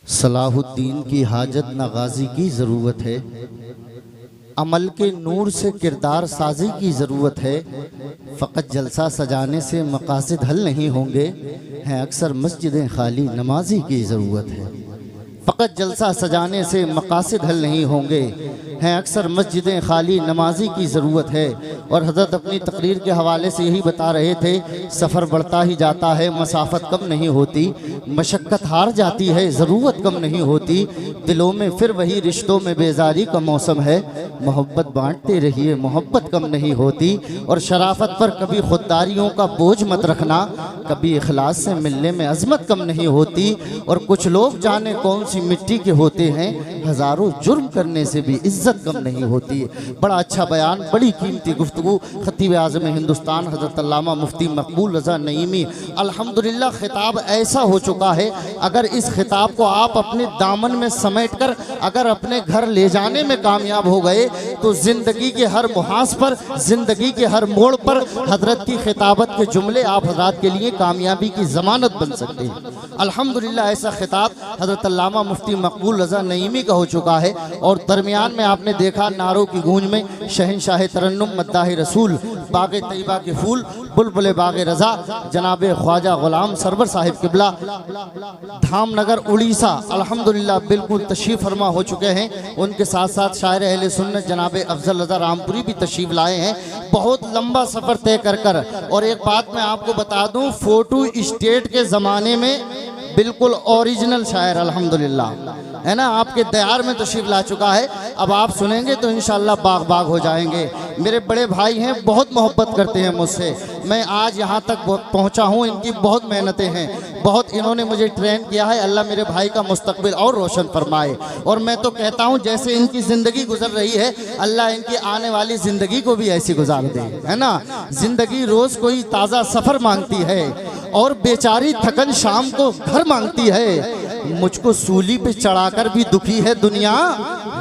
सलाहुद्दीन की हाजत न गाजी की ज़रूरत है, अमल के नूर से किरदार साजी की ज़रूरत है। फ़कत जलसा सजाने से मकासद हल नहीं होंगे, हैं अक्सर मस्जिदें खाली नमाजी की ज़रूरत है। फ़कत जलसा सजाने से मकासद हल नहीं होंगे, हैं अक्सर मस्जिदें खाली नमाजी की ज़रूरत है। और हज़रत अपनी तकरीर के हवाले से यही बता रहे थे, सफ़र बढ़ता ही जाता है, मसाफत कम नहीं होती, मशक्क़त हार जाती है, ज़रूरत कम नहीं होती। दिलों में फिर वही रिश्तों में बेजारी का मौसम है, मोहब्बत बांटते रहिए मोहब्बत कम नहीं होती। और शराफत पर कभी खुददारियों का बोझ मत रखना, कभी इखलास से मिलने में अज़मत कम नहीं होती। और कुछ लोग जाने कौन सी मिट्टी के होते हैं, हज़ारों जुर्म करने से भी इज्जत कम नहीं होती। बड़ा अच्छा बयान, बड़ी कीमती गुफ्तगू खतीब आज़म हिंदुस्तान हज़रत अल्लामा मुफ्ती मकबूल रज़ा नईमी। अल्हम्दुलिल्लाह खिताब ऐसा हो चुका है, अगर इस खिताब को आप अपने दामन में समेट कर अगर अपने घर ले जाने में कामयाब हो गए तो ज़िंदगी के हर मुहास पर, ज़िंदगी के हर मोड़ पर हज़रत की खिताबत के जुमले आप हज़रात के लिए कामयाबी की ज़मानत बन सकते हैं। अल्हम्दुलिल्लाह ऐसा खिताब हज़रत अल्लामा मुफ्ती मकबूल रज़ा नईमी का हो चुका है। और दरमियान में आपने देखा नारों की गूंज में शहनशाह तरन्नुम मद्दाह रसूल, बाग़ तैयबा के फूल, बुलबुल बाग़ रज़ा, जनाब ख्वाजा ग़ुलाम सरवर साहिब किबला धामनगर उड़ीसा अल्हम्दुलिल्लाह बिल्कुल तशरीफ़ फरमा हो चुके हैं। उनके साथ साथ शायर अहले सुन्नत जनाब अफजल रज़ा रामपुरी भी तशरीफ़ लाए हैं। बहुत लंबा सफ़र तय कर और एक बात मैं आपको बता दूं, फोटो स्टेट के ज़माने में बिल्कुल ओरिजिनल शायर अल्हम्दुलिल्लाह है ना, आपके दयार में तशरीफ़ ला चुका है। अब आप सुनेंगे तो इंशाअल्लाह बाग बाग हो जाएंगे। मेरे बड़े भाई हैं, बहुत मोहब्बत करते हैं मुझसे, मैं आज यहाँ तक पहुँचा हूँ, इनकी बहुत मेहनतें हैं, बहुत इन्होंने मुझे ट्रेन किया है। अल्लाह मेरे भाई का मुस्तकबिल और रोशन फरमाए। और मैं तो कहता हूँ जैसे इनकी ज़िंदगी गुजर रही है, अल्लाह इनकी आने वाली ज़िंदगी को भी ऐसी गुजार दे, है ना। ज़िंदगी रोज़ कोई ताज़ा सफ़र मांगती है और बेचारी थकन शाम को घर मांगती है। मुझको सूली पे चढ़ाकर भी दुखी है दुनिया,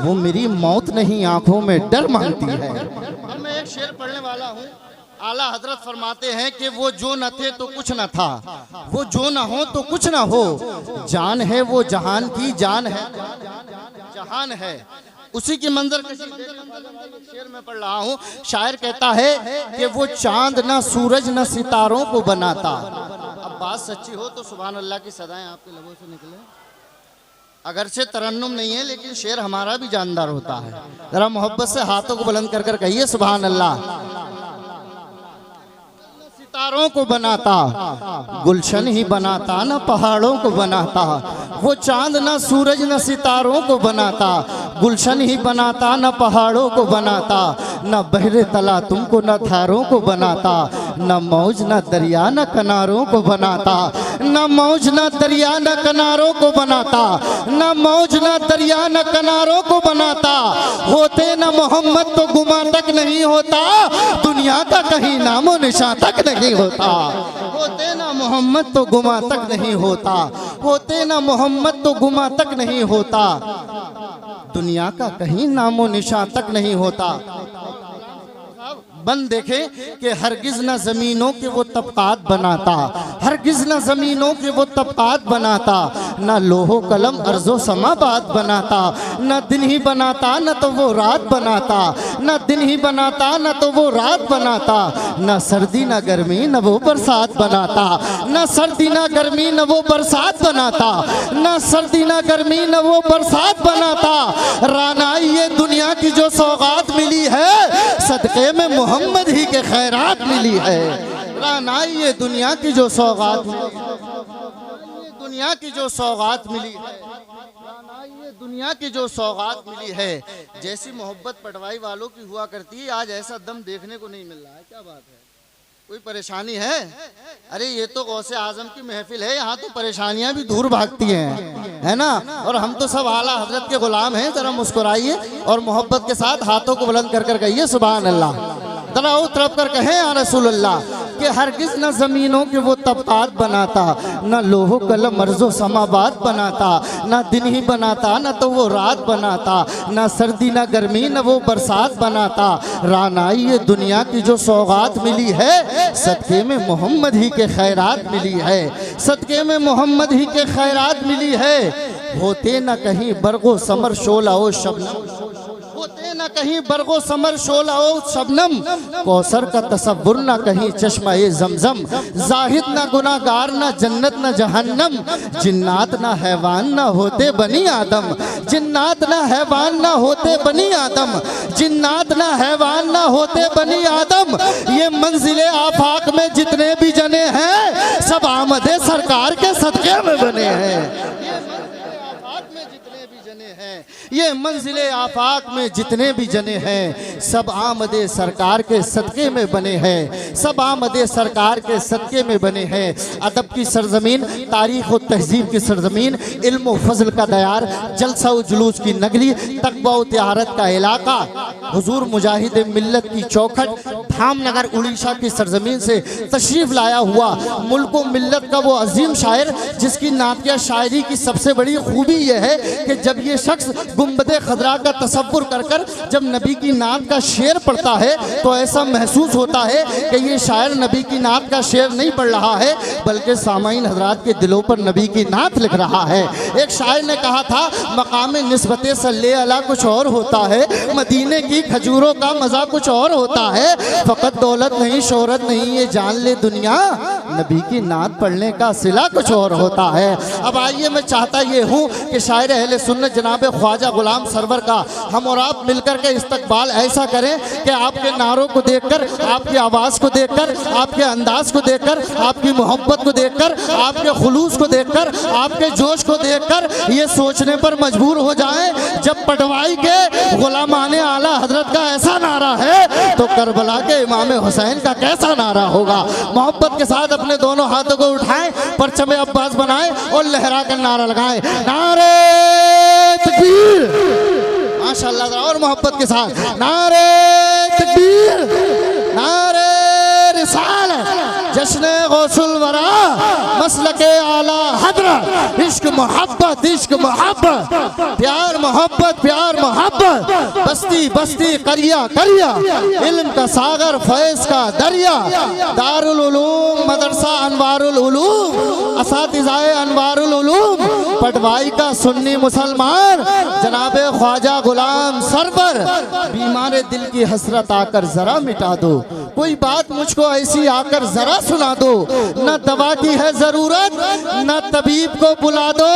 वो मेरी मौत नहीं आंखों में डर मांगती है। अब मैं एक शेर पढ़ने वाला हूँ। आला हजरत फरमाते हैं कि वो जो न थे तो कुछ न था, वो जो न हो तो कुछ न हो, जान है वो जहान की जान है, जहान है उसी की मंजर के शेर में पढ़ रहा हूँ। शायर कहता है कि वो चांद न सूरज न सितारों को बनाता। अब बात सच्ची हो तो सुभान अल्लाह की सदाएं आपके लबों से निकले। अगरचे तरन्नुम नहीं है लेकिन शेर हमारा भी जानदार होता है। जरा मोहब्बत से हाथों को बुलंद कर कहिए सुभान अल्लाह। सितारों को बनाता, गुलशन ही बनाता, न पहाड़ों को बनाता। वो चांद न सूरज न सितारों को बनाता, गुलशन ही बनाता, न पहाड़ों को बनाता। न बहरे तला तुमको न धारों को बनाता, न मौज न दरिया न किनारों को बनाता, न मौज न दरिया न किनारों को बनाता, न मौज न दरिया न किनारों को बनाता। होते न मोहम्मद तो गुमा तक नहीं होता, दुनिया का कहीं नामो निशान तक नहीं होता। होते ना मोहम्मद तो गुमा तक नहीं होता, होते ना मोहम्मद तो गुमा तक नहीं होता, दुनिया का कहीं नामो निशान तक नहीं होता। बन देखे कि हरगिज न ज़मीनों के वो तबकात बनाता, हरगिज न ज़मीनों के वो तबकात बनाता, न लोहो कलम अर्ज़ो समाबाद बनाता, न दिन ही बनाता न तो वो रात बनाता, न दिन ही बनाता न तो वो रात बनाता, न सर्दी न गर्मी न वो बरसात बनाता, न सर्दी न गर्मी न वो बरसात बनाता, न सर्दी न गर्मी न वो बरसात बनाता। रानाई ये दुनिया की जो सौगात मिली है, सदक़े में मोहम्मद ही के खैरात मिली है। रानाई ये दुनिया की जो सौगात मिली है, दुनिया की जो सौगात मिली है, ये दुनिया की जो सौगात मिली है। जैसी मोहब्बत पटवाई वालों की हुआ करती है, आज ऐसा दम देखने को नहीं मिल रहा है। क्या बात है, कोई परेशानी है? अरे ये तो गौसे आजम की महफिल है, यहाँ तो परेशानियां भी दूर भागती हैं, है ना। और हम तो सब आला हजरत के गुलाम हैं। जरा मुस्कुराइए और मोहब्बत के साथ हाथों को बुलंद कर कहिए सुभान अल्लाह। जरा उतरब कर कहें या रसूल अल्लाह कि हरगिज न ज़मीनों के वो तबकात बनाता, न लोहो कलम अर्ज़ो समाबाद बनाता, न दिन ही बनाता न तो वो रात बनाता, न सर्दी न गर्मी न वो बरसात बनाता। रानाई ये दुनिया की जो सौगात मिली है, सदक़े में मोहम्मद ही के खैरात मिली है, सदक़े में मोहम्मद ही के खैरात मिली है। होते न कहीं बरगो समर शोला ओ शबनम, होते न कहीं बरगो समर शोला ओ शबनम, कौसर का तसव्वुर न कहीं चश्मा ए जमजम, जाहिद न गुनाहगार न जन्नत न जहन्नम, जिन्नात न हैवान न होते बनी आदम, जिन्नात न हैवान न होते बनी आदम, जिन्नात न हैवान न होते बनी आदम। ये मंजिले आफाक में जितने भी जने हैं सब आमदे सरकार के सदके में बने हैं। ये मंजिले आफाक में जितने भी जने हैं सब आमदे सरकार के सदके में बने हैं, सब आमदे सरकार के सदके में बने हैं। अदब की सरजमीन, तारीख़ और तहजीब की सरजमीन, इल्म व फजल का दयार, जलसा व जुलूस की नगरी, तकवा व तिहारत का इलाका, हुजूर मुजाहिद मिल्लत की चौखट, धामनगर उड़ीसा की सरजमीन से तशरीफ़ लाया हुआ मुल्क व मिल्लत का वो अजीम शायर जिसकी नातिया शायरी की सबसे बड़ी खूबी यह है कि जब ये शख्स गुंबदे खदरा का तसव्वुर कर कर जब नबी की नात का शेर पढ़ता है तो ऐसा महसूस होता है कि ये शायर नबी की नात का शेर नहीं पढ़ रहा है बल्कि सामाईन हजरात के दिलों पर नबी की नात लिख रहा है। एक शायर ने कहा था, मकाम निस्बते सल्ले अला कुछ और होता है, मदीने की खजूरों का मज़ा कुछ और होता है, फ़कत दौलत नहीं शोहरत नहीं ये जान ले दुनिया, नबी की नात पढ़ने का सिला कुछ और होता है। अब आइए, मैं चाहता ये हूँ कि शायर अहले सुन्नत जनाब ख्वाजा गुलाम सरवर का हम और आप मिलकर के इस्तकबाल ऐसा करें कि आपके नारों को देखकर, आपकी आवाज़ को देखकर, आपके अंदाज को देखकर, आपकी मोहब्बत को देखकर, आपके खुलूस को देखकर, आपके जोश को देखकर ये सोचने पर मजबूर हो जाएं जब पटवाई के गुलामाने आला हजरत का ऐसा नारा है तो करबला के इमाम हुसैन का कैसा नारा होगा। मोहब्बत के साथ अपने दोनों हाथों को उठाएं, परचम अब्बास बनाएं और लहरा कर नारा लगाएं, नारे तकबीर, माशाअल्लाह, और मोहब्बत के साथ नारे तकबीर, नारे रिसालत, जश्न गौसुल वरा, मसलके आला हजरत, इश्क मोहब्बत, इश्क मोहब्बत, प्यार मोहब्बत, प्यार मोहब्बत, बस्ती बस्ती करिया करिया, इल्म का सागर फैज़ का दरिया, दारुल उलूम मदरसा अनवारुल उलूम, असातिज़ाए अनवारुल उलूम, पटवाई का सुन्नी मुसलमान जनाबे ख्वाजा गुलाम सरवर, बीमार दिल की हसरत आकर जरा मिटा दो, कोई बात मुझको ऐसी आकर जरा सुना दो, न दवा की है जरूरत न तबीब को बुला दो,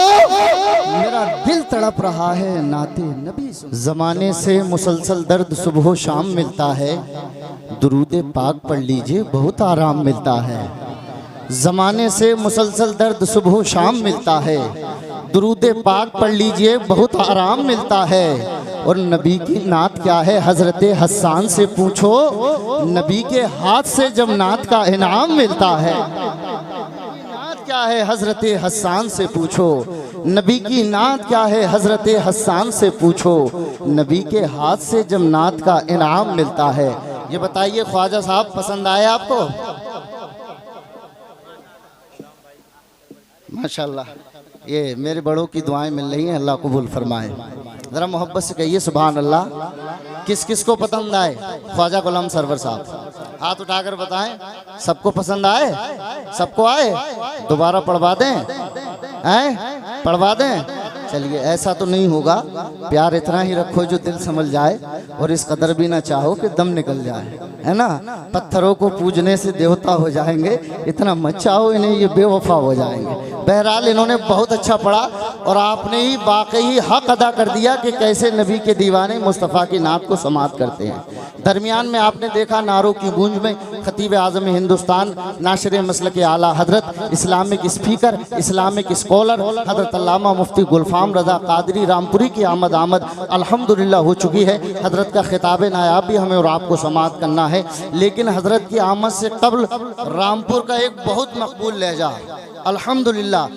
मेरा दिल तड़प रहा है नाते नबी। जमाने से मुसलसल दर्द सुबह शाम मिलता है, दुरूद पाक पढ़ लीजिए बहुत आराम मिलता है। जमाने से मुसलसल दर्द सुबह शाम मिलता है, दुरूद पाक पढ़ लीजिए बहुत आराम मिलता है। और नबी की नात क्या है हज़रत हस्सान से पूछो, नबी के हाथ से जब नात का इनाम मिलता है। नात क्या है हज़रत हस्सान से पूछो, नबी की नात क्या है हज़रत हस्सान से पूछो, नबी के हाथ से जब नात का इनाम मिलता है। ये बताइए ख्वाजा साहब, पसंद आए आपको? माशाल्लाह, ये मेरे बड़ों की दुआएं मिल रही हैं, अल्लाह कबूल फरमाए। ज़रा मोहब्बत से कहिए सुभान अल्लाह। किस किस को पसंद आए ख्वाजा गुलाम सरवर साहब? हाथ उठाकर बताएं, सबको पसंद आए? सबको आए? दोबारा पढ़वा दें? हैं? पढ़वा दें? चलिए, ऐसा तो नहीं होगा, प्यार इतना ही रखो जो दिल समझ जाए और इस कदर भी ना चाहो कि दम निकल जाए, है ना। पत्थरों को पूजने से देवता हो जाएंगे, इतना मत चाहो इन्हें ये बेवफा हो जाएंगे। बहरहाल इन्होंने बहुत अच्छा पढ़ा और आपने ही वाकई हक अदा कर दिया कि कैसे नबी के दीवाने मुस्तफ़ा की नात को समात करते हैं। दरमियान में आपने देखा नारों की गूंज में खतीब आज़म हिंदुस्तान, नाशर मसलक आला हजरत, इस्लामिक स्पीकर, इस्लामिक स्कॉलर हजरत अल्लामा मुफ्ती गुलफाम रज़ा कादरी रामपुरी की आमद अल्हम्दुलिल्लाह हो चुकी है। हजरत का खिताब नायाब भी हमें और आपको समात करना है, लेकिन हजरत की आमद से कबल रामपुर का एक बहुत मकबूल लहजा अल्हम्दुलिल्लाह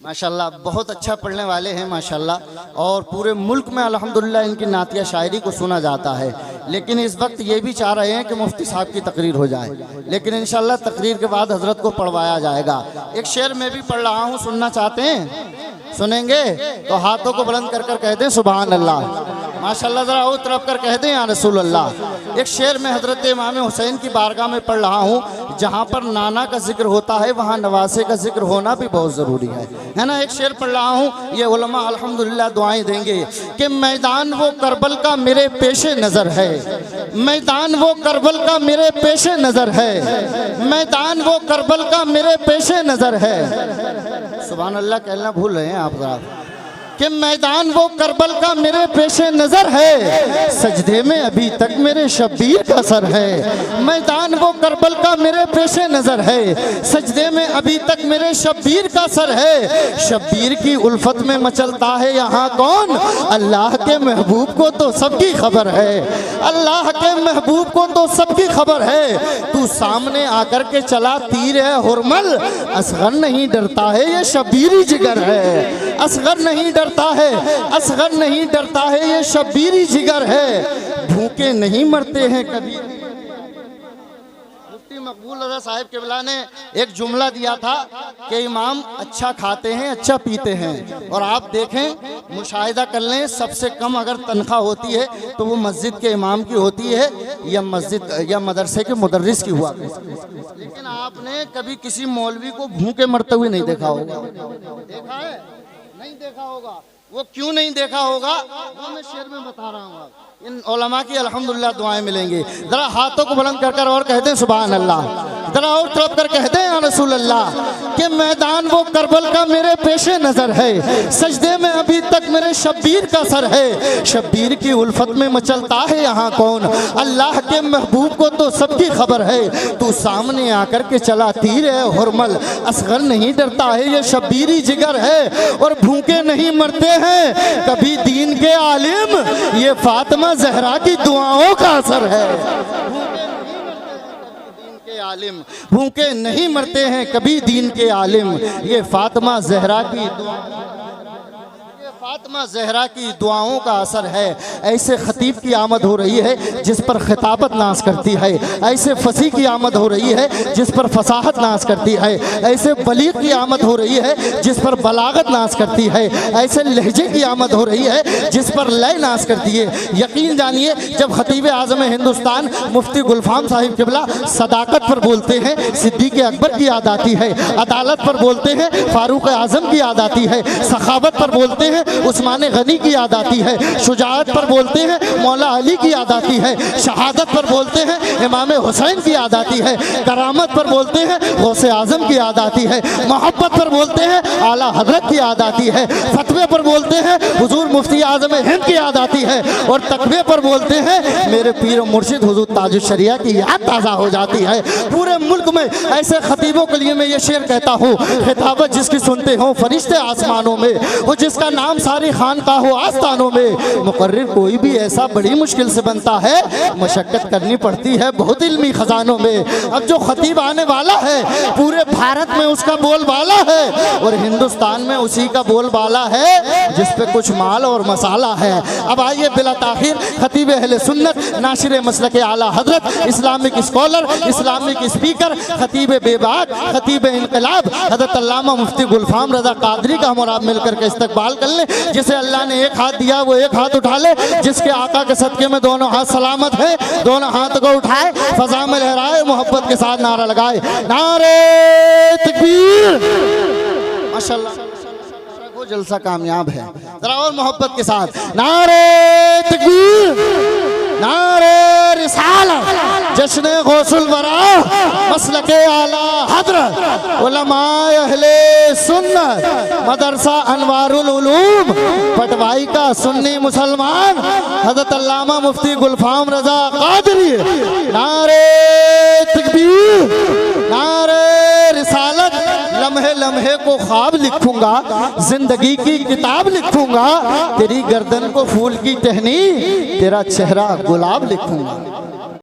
माशाल्लाह, बहुत अच्छा पढ़ने वाले हैं माशाल्लाह, और पूरे मुल्क में अल्हम्दुलिल्लाह इनकी नातिया शायरी को सुना जाता है। लेकिन इस वक्त ये भी चाह रहे हैं कि मुफ्ती साहब की तकरीर हो जाए, लेकिन इंशाल्लाह तकरीर के बाद हजरत को पढ़वाया जाएगा। एक शेर मैं भी पढ़ रहा हूँ, सुनना चाहते हैं? सुनेंगे तो हाथों को बुलंद कर कर कह दें सुभान अल्लाह। माशाल्लाह, ज़रा और तरफ कर कह दें या रसूल अल्लाह। एक शेर में हज़रत इमाम हुसैन की बारगाह में पढ़ रहा हूँ, जहाँ पर नाना का जिक्र होता है वहाँ नवासे का जिक्र होना भी बहुत ज़रूरी है ना। एक शेर पढ़ रहा हूँ, ये उलमा अल्हम्दुलिल्लाह दुआएं देंगे कि मैदान वो करबल का मेरे पेशे नज़र है, मैदान वो करबल का मेरे पेशे नज़र है, मैदान वो करबल का मेरे पेशे नज़र है। सुभान अल्लाह कहना भूल रहे हैं आप ज़रा, कि मैदान वो करबल का मेरे पेशे नज़र है, सजदे में अभी तक मेरे शब्बीर का सर है। मैदान वो करबल का मेरे पेशे नज़र है, सजदे में अभी तक मेरे शब्बीर का सर है। शब्बीर की उल्फत में मचलता है यहाँ कौन, अल्लाह के महबूब को तो सबकी खबर है, अल्लाह के महबूब को तो सबकी खबर है। तू सामने आकर के चला तीर है हुरमल, असगर नहीं डरता है ये शब्बीरी जिगर है, असगर नहीं डरता है, असगर नहीं डरता है ये शब्बीरी जिगर है। भूखे नहीं मरते हैं कभी। मुफ्ती मकबूल रज़ा साहिब क़िबला ने एक जुमला दिया था कि इमाम अच्छा खाते हैं अच्छा पीते हैं, और आप देखें मुशाहिदा कर लें, सबसे कम अगर तनख्वाह होती है तो वो मस्जिद के इमाम की होती है या मस्जिद या मदरसे के मुदर्रिस की हुआ। लेकिन आपने कभी किसी मौलवी को भूखे मरते हुए नहीं देखा होगा, देखा है? नहीं देखा होगा। वो क्यों नहीं देखा होगा वो मैं शेर में बता रहा हूँ। इन उलमा की अल्हम्दुलिल्लाह दुआएं मिलेंगी। जरा हाथों को बुलंद कर कर और कहते हैं सुभान अल्लाह, जरा और तरफ कर कहते हैं या रसूल अल्लाह, कि मैदान वो करबल का मेरे पेशे नज़र है, सजदे में अभी तक मेरे शब्बीर का सर है। शब्बीर की उल्फत में मचलता है यहाँ कौन, अल्लाह के महबूब को तो सबकी खबर है। तू सामने आकर के चला तीर है हुरमल, असगर नहीं डरता है ये शब्बीरी जिगर है। और भूखे नहीं मरते हैं कभी दीन के आलिम, ये फातिमा ज़हरा की दुआओं का असर है। आलिम भूखे नहीं मरते हैं कभी दीन के आलिम, ये फातिमा ज़हरा की फातिमा ज़हरा की दुआओं का असर है। ऐसे खतीब की आमद हो रही है जिस पर खिताबत नाज करती है, ऐसे फसीह की आमद हो रही है जिस पर फसाहत नाज करती है, ऐसे बलीग की आमद हो रही है जिस पर बलागत नाज करती है, ऐसे लहजे की आमद हो रही है जिस पर लय नाज करती है। यकीन जानिए जब खतीब आज़म हिंदुस्तान मुफ्ती गुलफाम साहिब क़िबला सदाकत पर बोलते हैं सिद्दीक़ अकबर की याद आती है, अदालत पर बोलते हैं फारूक आज़म की याद आती है, सखावत पर बोलते हैं उस्मान गनी की याद आती है, शुजाअत पर बोलते हैं मौला अली की याद आती है, शहादत पर बोलते हैं इमाम हुसैन की याद आती है, करामत पर बोलते हैं गौसे आज़म की याद आती है, मोहब्बत पर बोलते हैं आला हजरत की याद आती है, फतवे पर बोलते हैं हुजूर मुफ्ती आज़म हिंद की याद आती है, और तकवे पर बोलते हैं मेरे पीर मुर्शिद हुजूर ताजुश शरिया की याद ताज़ा हो जाती है। पूरे मुल्क में ऐसे खतीबों के लिए मैं ये शेर कहता हूँ, खिताबत जिसकी सुनते हो फरिश्ते आसमानों में, वो जिसका नाम सारी खानकाहों आस्थानों में, मुकर्रिर कोई भी ऐसा बड़ी मुश्किल से बनता है, मशक्कत करनी पड़ती है बहुत इल्मी खजानों में। अब जो खतीब आने वाला है पूरे भारत में उसका बोलबाला है, और हिंदुस्तान में उसी का बोलबाला है जिस पे कुछ माल और मसाला है। अब आइए बिला ताखिर खतीब अहले सुन्नत, नाशिर मसलक आला हजरत, इस्लामिक स्कॉलर, इस्लामिक स्पीकर, खतीब बेबाक, खतीब इनकलाब हजरत अल्लामा मुफ्ती गुलफाम रज़ा कादरी का हम और आप मिलकर के इस्तकबाल कर लें। जिसे अल्लाह ने एक हाथ दिया वो एक हाथ उठा ले, जिसके आका के सदके में दोनों हाथ सलामत है दोनों हाथ को उठाए, फजा में लहराए, मोहब्बत के साथ नारा लगाए, नारे तकबीर। माशाअल्लाह वो जलसा कामयाब है। जरा और मोहब्बत के साथ नारे तकबीर, नारे रिसालत, जश्न गौसुल वरा, मसलके आला हजरत, उलमाए अहले सुन्नत, मदरसा अनवारुल उलूम, पटवाई का सुन्नी मुसलमान हजरत अल्लामा मुफ्ती गुलफाम रज़ा कादरी। नारे तकबीर, नारे रिसालत। लम्हे लम्हे को ख्वाब लिखूंगा, जिंदगी की किताब लिखूंगा, तेरी गर्दन को फूल की टहनी, तेरा चेहरा गुलाब लिखूंगा।